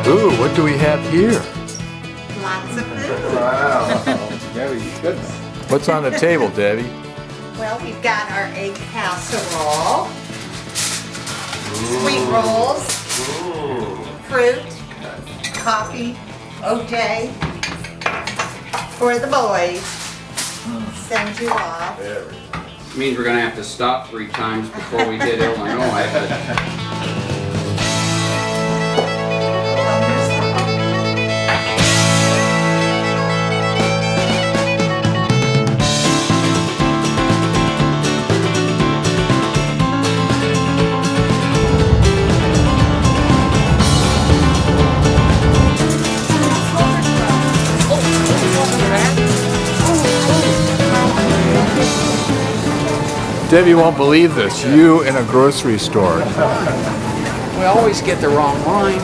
Ooh, what do we have here? Lots of food. Wow. Debbie, goodness. What's on the table, Debbie? Well, we've got our egg casserole, sweet rolls, fruit, coffee, OJ for the boys. Send you off. Means we're gonna have to stop 3 times before we hit Illinois. But Debbie won't believe this. You in a grocery store. we always get the wrong line.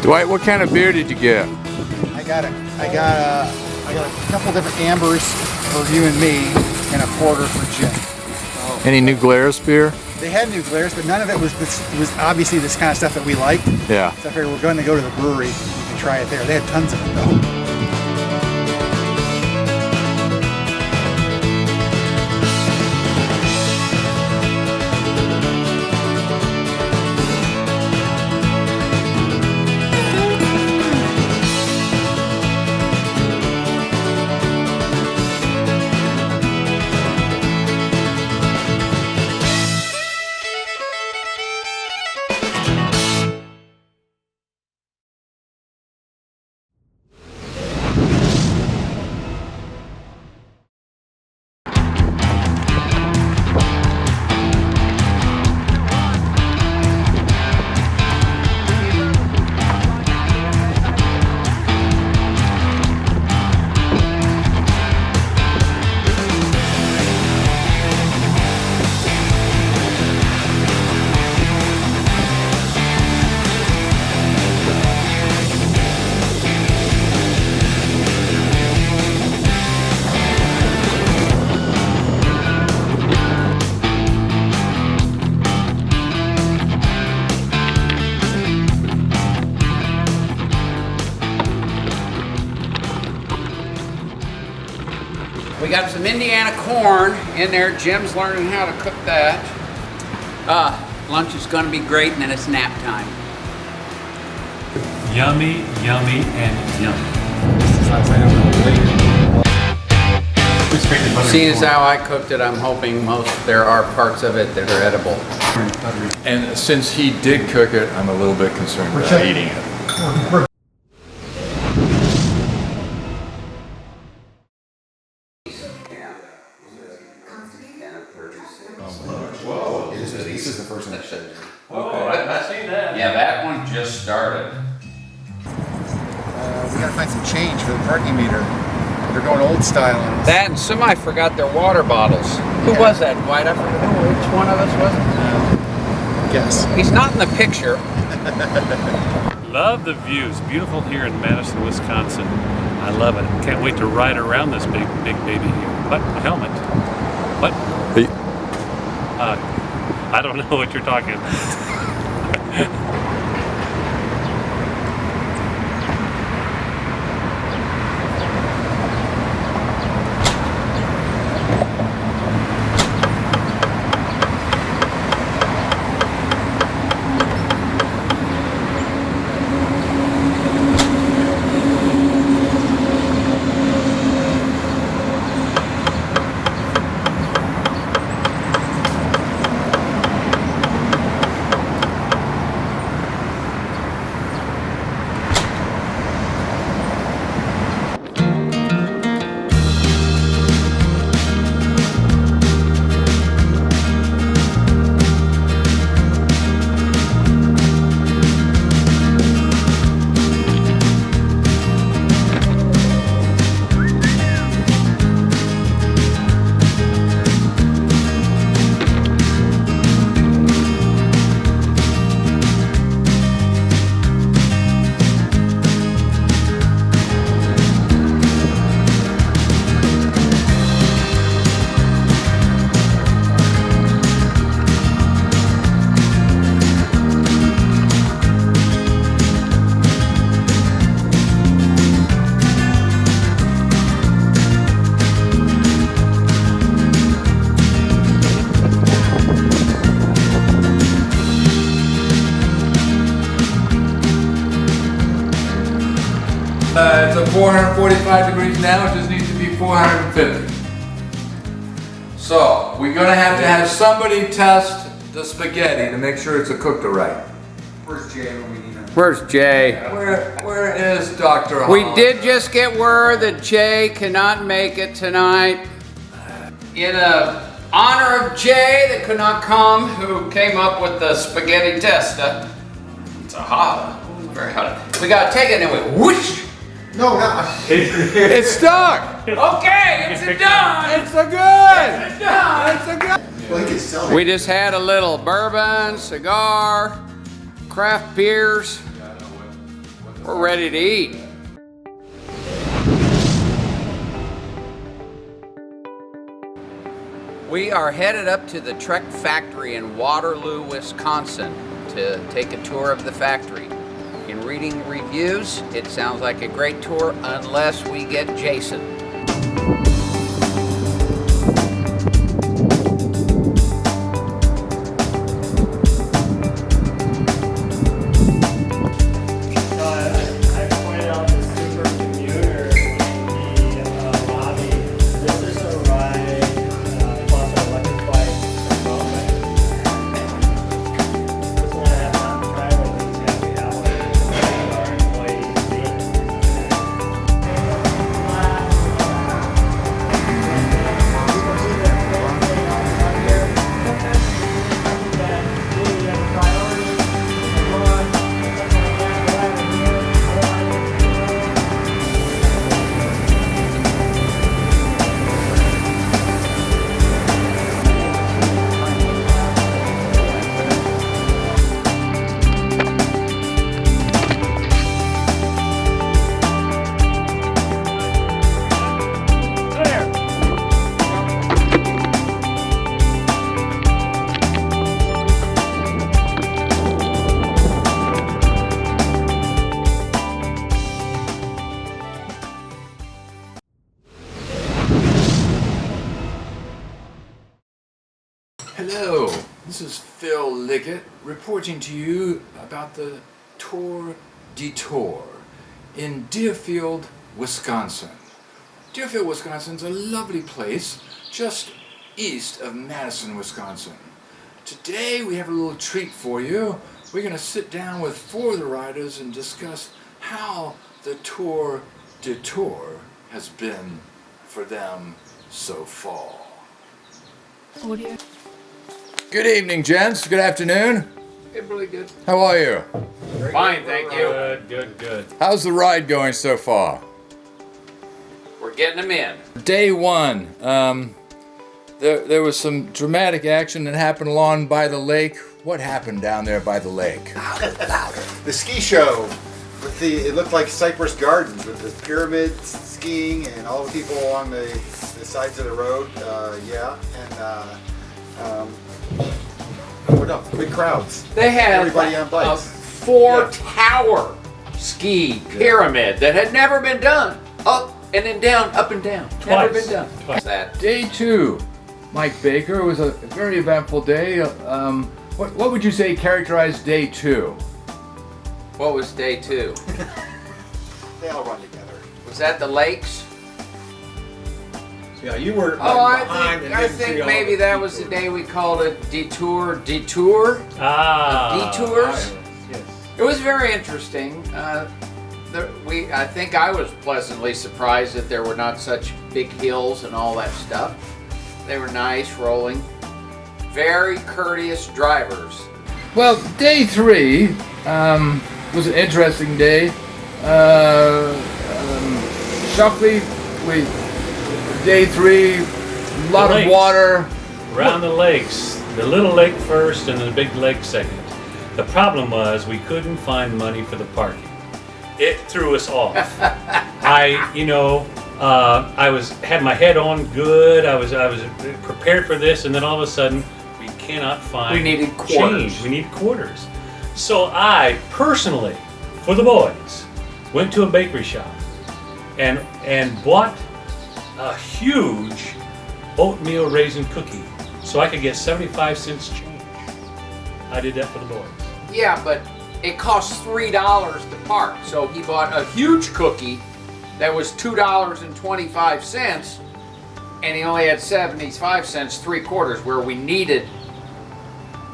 Dwight, what kind of beer did you get? I got a couple different ambers for you and me, and a porter for Jim. Any New Glarus beer? They had New Glarus, but none of it was obviously this kind of stuff that we liked. Yeah. So I figured we're going to go to the brewery and try it there. They had tons of it though. We got some Indiana corn in there. Jim's learning how to cook that. Lunch is gonna be great, and then it's nap time. Yummy, yummy, and yummy. Seeing as how I cooked it, I'm hoping there are parts of it that are edible. And since he did cook it, I'm a little bit concerned about eating it. This is the first one that showed. I've seen that. Yeah, that one just started. We gotta find some change for the parking meter. They're going old style on us. That and somebody forgot their water bottles. Who was that, Dwight? I forgot which one of us was it? Yes. He's not in the picture. Love the views. Beautiful here in Madison, Wisconsin. I love it. Can't wait to ride around this big baby here. What? A helmet? What? Hey. I don't know what you're talking about. It's at 445 degrees now. It just needs to be 450. So we're gonna have to have somebody test the spaghetti to make sure it's cooked right. Where's Jay when we need him? Where's Jay? Where is Dr. We Holland? did just get word that Jay cannot make it tonight. In honor of Jay that could not come, who came up with the spaghetti testa. It's a hot, very hot. We gotta take it and we whoosh. No, not. It's stuck. Okay, it's a done. It's a good. It's done. It's a good. Well, he can sell We just had a little bourbon, cigar, craft beers. We're ready to eat. We are headed up to the Trek factory in Waterloo, Wisconsin to take a tour of the factory. In reading reviews, it sounds like a great tour unless we get Jason. I pointed out the super commuter in the lobby. This is a ride plus an electric bike moment. This one I have not tried with it yet. We have one in our employee seat. Hello, this is Phil Liggett reporting to you about the Tour Detour in Deerfield, Wisconsin. Deerfield, Wisconsin is a lovely place just east of Madison, Wisconsin. Today we have a little treat for you. We're going to sit down with 4 of the riders and discuss how the Tour Detour has been for them so far. Good evening, gents. Good afternoon. Really good. How are you? Fine, thank you. Good. How's the ride going so far? We're getting them in. Day 1, there was some dramatic action that happened along by the lake. What happened down there by the lake? The ski show with it looked like Cypress Gardens with the pyramids skiing and all the people along the sides of the road. What else? Big crowds. They had Everybody on a bikes. 4-tower ski pyramid that had never been done. Up and then down, up and down. Never been done. Twice. That. Day 2, Mike Baker. It was a very eventful day. What would you say characterized day 2? What was day 2? They all run together. Was that the lakes? Yeah, you were Oh, behind and I didn't see think all maybe the that was the detour. day we called it Detour. Ah. Detours? Yes. It was very interesting. I think I was pleasantly surprised that there were not such big hills and all that stuff. They were nice, rolling. Very courteous drivers. Well, day 3 was an interesting day. Shockley, day 3, a lot of Lakes. water. Around the lakes. The little lake first and the big lake second. The problem was we couldn't find money for the parking. It threw us off. I had my head on good. I was prepared for this, and then all of a sudden we cannot find. We needed quarters. change. We need quarters. So I personally, for the boys, went to a bakery shop and bought a huge oatmeal raisin cookie so I could get 75 cents change. I did that for the boys. Yeah, but it cost $3 to park, so he bought a huge cookie that was $2.25, and he only had 75 cents, 3/4, where we needed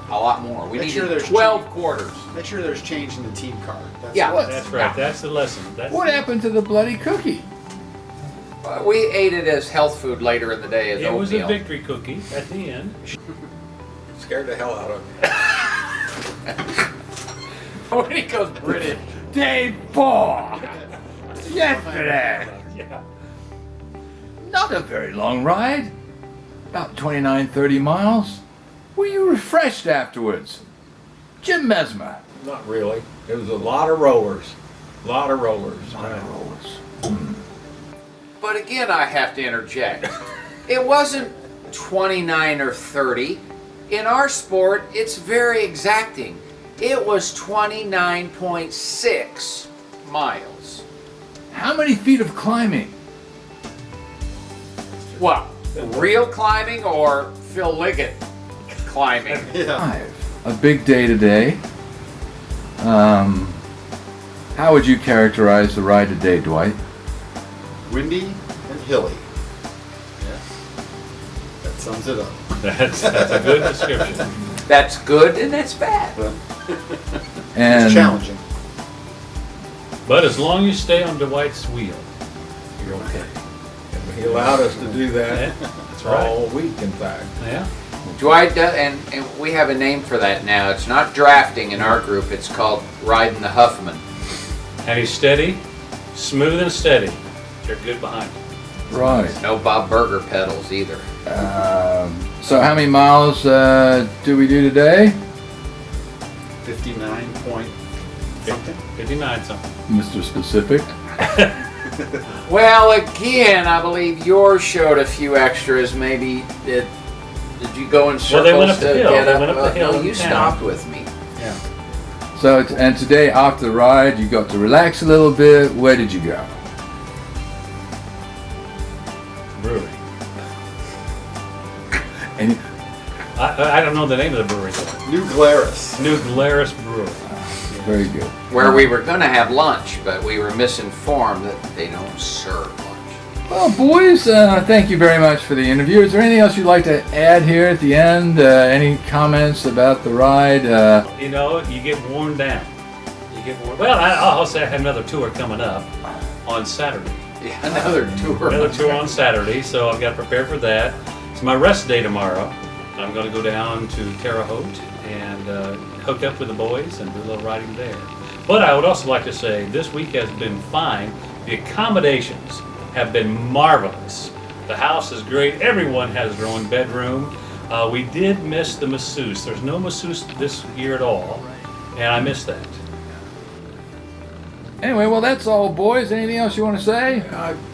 a lot more. We Make sure needed there's 12 change. quarters. Make sure there's change in the team card. That's Yeah. what- That's right. That's the lesson. That's What happened to the bloody cookie? We ate it as health food later in the day as It was a oatmeal. victory cookie at the end. Scared the hell out of me. When he goes British. Day 4. Yesterday. Yeah. Not a very long ride. About 29, 30 miles. Were you refreshed afterwards? Jim Mesmer. Not really. It was a lot of rollers. Lot of rollers. But again, I have to interject. It wasn't 29 or 30. In our sport, it's very exacting. It was 29.6 miles. How many feet of climbing? What? Real climbing or Phil Liggett climbing? Yeah. 5. A big day today. How would you characterize the ride today, Dwight? Windy and hilly. Yes. That sums it up. That's a good description. That's good and that's bad. And It's challenging. But as long as you stay on Dwight's wheel, you're okay. And he allowed us to do Yeah, that that's right. all week, in fact. Yeah. Dwight, and we have a name for that now. It's not drafting in our group. It's called riding the Huffman. And he's steady, smooth and steady. You're good behind him. Right. No Bob Burger pedals either. So how many miles do we do today, 59 point something. 59 something. Mr. Specific? Well, again, I believe yours showed a few extras. Maybe did you go in circles Well, they went up the to hill. get They up? went up the Well, hill no, in you town. stopped with me. Yeah. So and today after the ride, you got to relax a little bit. Where did you go? Brewery. And I don't know the name of the brewery. New Glarus. New Glarus Brewery. very good. Where we were going to have lunch, but we were misinformed that they don't serve lunch. Well, boys, thank you very much for the interview. Is there anything else you'd like to add here at the end? Any comments about the ride? You know, you get worn down. You get worn. Well, I'll also have another tour coming up on Saturday. Yeah, another tour. Another tour on Saturday, so I've got to prepare for that. It's my rest day tomorrow. I'm going to go down to Terre Haute and hook up with the boys and do a little riding there. But I would also like to say this week has been fine. The accommodations have been marvelous. The house is great. Everyone has their own bedroom. We did miss the masseuse. There's no masseuse this year at all, and I missed that. Anyway, well, that's all, boys. Anything else you want to say?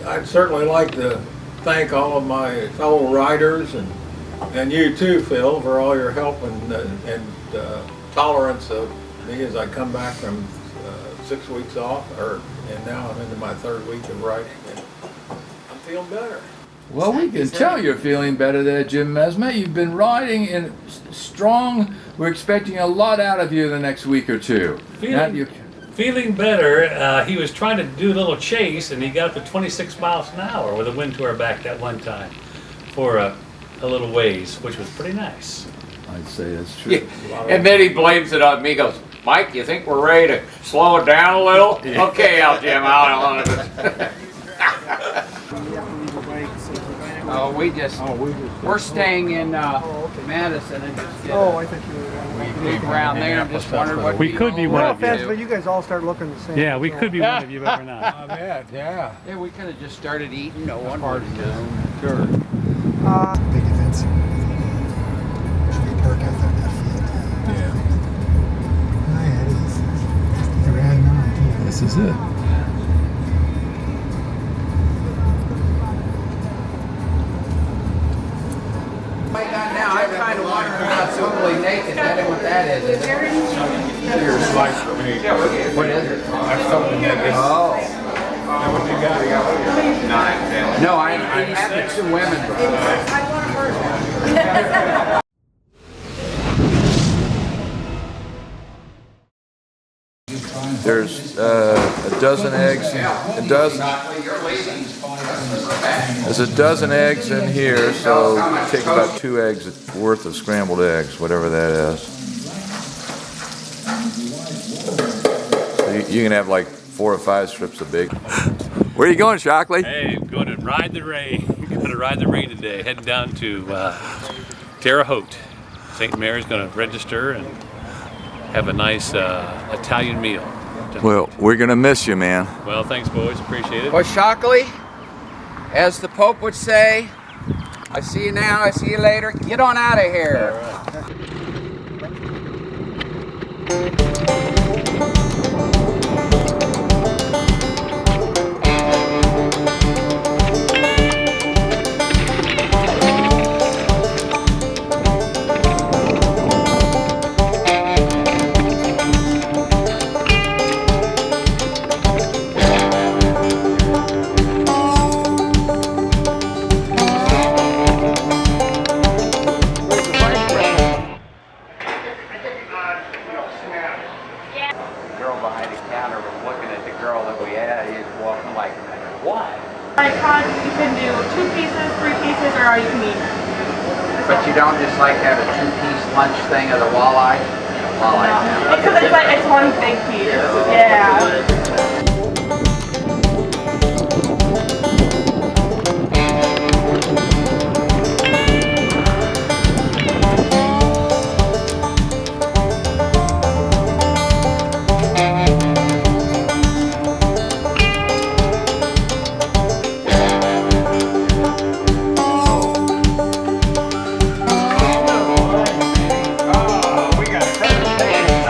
I'd certainly like to thank all of my fellow riders and you too, Phil, for all your help and tolerance of me as I come back from 6 weeks off, and now I'm into my 3rd week of riding, and I'm feeling better. Well, we can tell you're feeling better there, Jim Mesmer. You've been riding in strong. We're expecting a lot out of you in the next week or two. Feeling better. He was trying to do a little chase, and he got up to 26 miles an hour with a wind to our back that one time for a little ways, which was pretty nice. I'd say that's true. Yeah. And then he blames it on me. He goes, Mike, you think we're ready to slow it down a little? Okay, Al Jim, I'll Oh, we're staying in Madison and just get I think you were. move around there. I'm just wondering what We could be No one of offense, you. but you guys all start looking the same. Yeah, we so. could be one of you, but we're not. Yeah. Yeah, we could have just started eating. No one would have known. Sure. Big events. Should be park out there in that field. Yeah. Oh, yeah, it is. They're adding on, too. This is it. Now I'm kind of wondering about Simply Naked. That ain't what that is. Is it? Here's a slice for me. What is it? That's something that is. Oh. That what you got? No, I'm having some women. There's a dozen eggs. There's a dozen eggs in here, so take about 2 eggs worth of scrambled eggs, whatever that is. So you can have like 4 or 5 strips of bacon. Where are you going, Shockley? Hey, I'm going to ride the rain. Going to ride the rain today. Heading down to Terre Haute. St. Mary's going to register and have a nice Italian meal. Well, we're gonna miss you, man. Well, thanks, boys. Appreciate it. Well, Shockley, as the Pope would say, I see you now, I see you later. Get on out of here. You can do 2 pieces, 3 pieces, or all you can eat. But you don't just like have a 2-piece lunch thing of the walleye? No. Because it's like, it's one big piece. Yeah.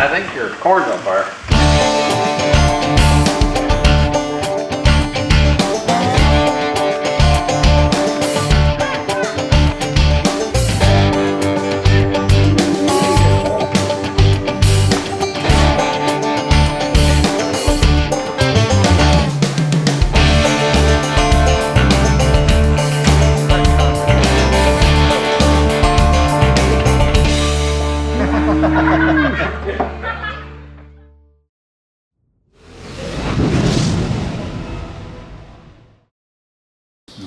I think your corn's on fire.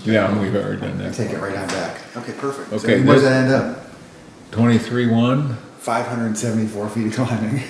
Yeah, we've already done that. Take it right on back. Okay, perfect. Okay, So where does this- that end up? 23-1. 574 feet of climbing.